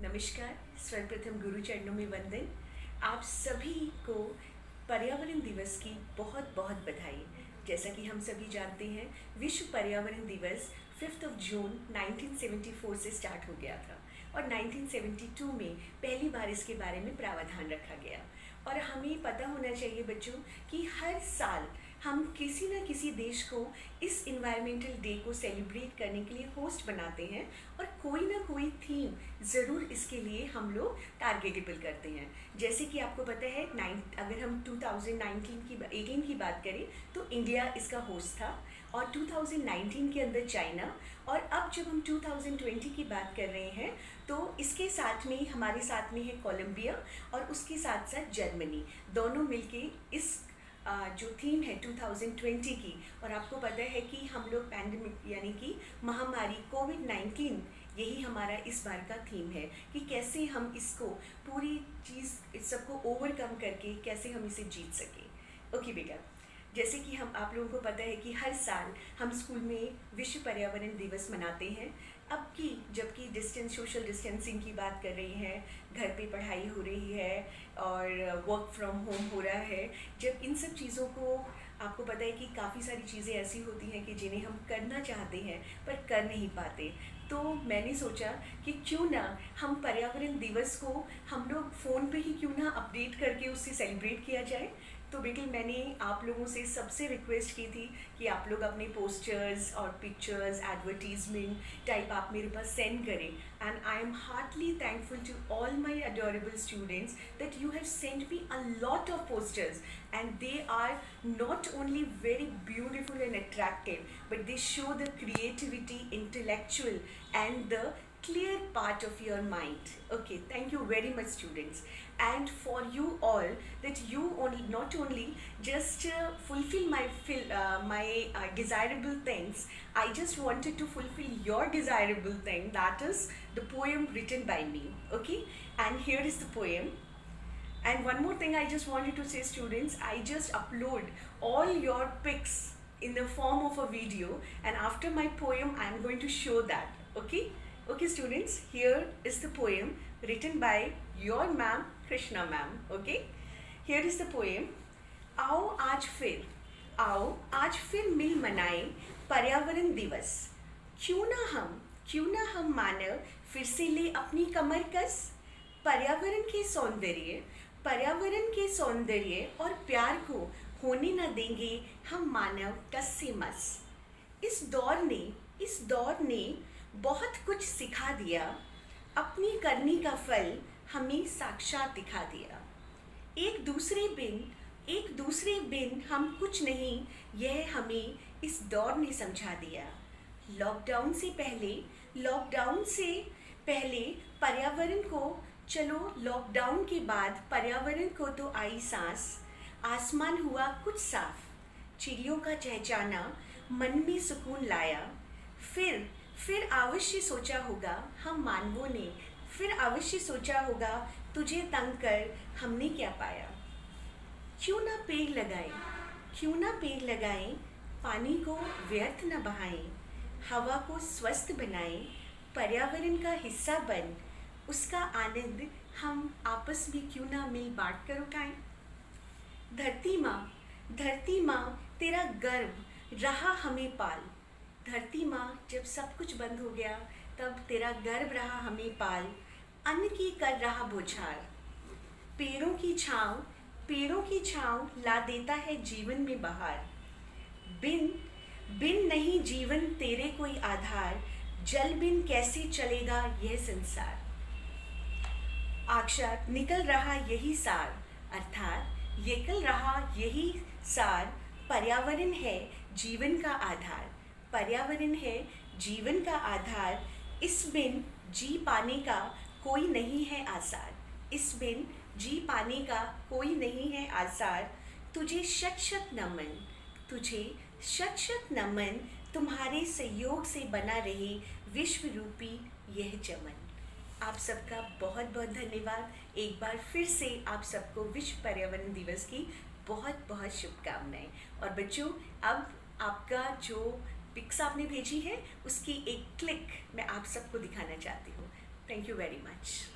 नमस्कार। सर्वप्रथम गुरु चरणों में वंदन। आप सभी को पर्यावरण दिवस की बहुत बहुत बधाई। जैसा कि हम सभी जानते हैं, विश्व पर्यावरण दिवस 5 जून 1974 से स्टार्ट हो गया था और 1972 में पहली बार इसके बारे में प्रावधान रखा गया। और हमें पता होना चाहिए बच्चों कि हर साल हम किसी न किसी देश को इस इन्वायरमेंटल डे को सेलिब्रेट करने के लिए होस्ट बनाते हैं और कोई ना कोई थीम ज़रूर इसके लिए हम लोग टारगेटेबल करते हैं। जैसे कि आपको पता है अगर हम 2018 की बात करें तो इंडिया इसका होस्ट था और 2019 के अंदर चाइना, और अब जब हम 2020 की बात कर रहे हैं तो इसके साथ में हमारे साथ में है कोलंबिया और उसके साथ साथ जर्मनी, दोनों मिलके इस जो थीम है 2020 की। और आपको पता है कि हम लोग पैंडेमिक यानी कि महामारी कोविड-19, यही हमारा इस बार का थीम है कि कैसे हम इसको पूरी चीज़ इस सबको ओवरकम करके कैसे हम इसे जीत सकें। ओके बेटा, जैसे कि हम आप लोगों को पता है कि हर साल हम स्कूल में विश्व पर्यावरण दिवस मनाते हैं। अब की जबकि सोशल डिस्टेंसिंग की बात कर रही है, घर पे पढ़ाई हो रही है और वर्क फ्रॉम होम हो रहा है, जब इन सब चीज़ों को आपको पता है कि काफ़ी सारी चीज़ें ऐसी होती हैं कि जिन्हें हम करना चाहते हैं पर कर नहीं पाते, तो मैंने सोचा कि क्यों ना हम पर्यावरण दिवस को हम लोग फ़ोन पे ही क्यों ना अपडेट करके उससे सेलिब्रेट किया जाए। तो बिल्कुल मैंने आप लोगों से सबसे रिक्वेस्ट की थी कि आप लोग अपने पोस्टर्स और पिक्चर्स, एडवर्टीजमेंट टाइप आप मेरे पास सेंड करें। And I am heartly thankful to all my adorable students that you have send me a lot of posters, and they are not only very beautiful and attractive, but they show the creativity, intellectual and the clear part of your mind. Okay, thank you very much students. And for you all, that you only not only just fulfill my desirable things, I just wanted to fulfill your desirable thing, that is the poem written by me. Okay, and here is the poem. And one more thing I just wanted to say students, I just upload all your pics in the form of a video, and after my poem I am going to show that. Okay students, here is the poem written by your ma'am Krishna ma'am. Okay, here is the poem. आओ आज फिर मिल मनाएं पर्यावरण दिवस। क्यों ना हम मानव फिर से ले अपनी कमर कस। पर्यावरण के सौंदर्य और प्यार को होने न देंगे हम मानव टस से मस। इस दौर ने बहुत कुछ सिखा दिया, अपनी करनी का फल हमें साक्षात दिखा दिया। एक दूसरे बिन हम कुछ नहीं, यह हमें इस दौर ने समझा दिया। लॉकडाउन से पहले पर्यावरण को, चलो लॉकडाउन के बाद पर्यावरण को तो आई सांस। आसमान हुआ कुछ साफ, चिड़ियों का चहचहाना मन में सुकून लाया। फिर अवश्य सोचा होगा हम मानवों ने, फिर अवश्य सोचा होगा तुझे तंग कर हमने क्या पाया। क्यों ना पेड़ लगाएं, पानी को व्यर्थ न बहाएं, हवा को स्वस्थ बनाएं, पर्यावरण का हिस्सा बन, उसका आनंद हम आपस में क्यों ना मिल बांट कर उठाएं। धरती माँ तेरा गर्व रहा हमें पाल। धरती माँ जब सब कुछ बंद हो गया तब तेरा गर्व रहा हमें पाल। अन्न की कर रहा बौछार, पेड़ों की छाँव ला देता है जीवन में बहार। बिन नहीं जीवन तेरे कोई आधार, जल बिन कैसे चलेगा यह संसार। अक्षर निकल रहा यही सार, अर्थात निकल रहा यही सार। पर्यावरण है जीवन का आधार, पर्यावरण है जीवन का आधार। इस बिन जी पाने का कोई नहीं है आसार, इस बिन जी पाने का कोई नहीं है आसार। तुझे शत शत नमन, तुम्हारे सहयोग से बना रहे विश्व रूपी यह चमन। आप सबका बहुत बहुत धन्यवाद। एक बार फिर से आप सबको विश्व पर्यावरण दिवस की बहुत बहुत शुभकामनाएं। और बच्चों, अब आपका जो पिक्स आपने भेजी है उसकी एक क्लिक मैं आप सबको दिखाना चाहती हूँ। Thank you very much.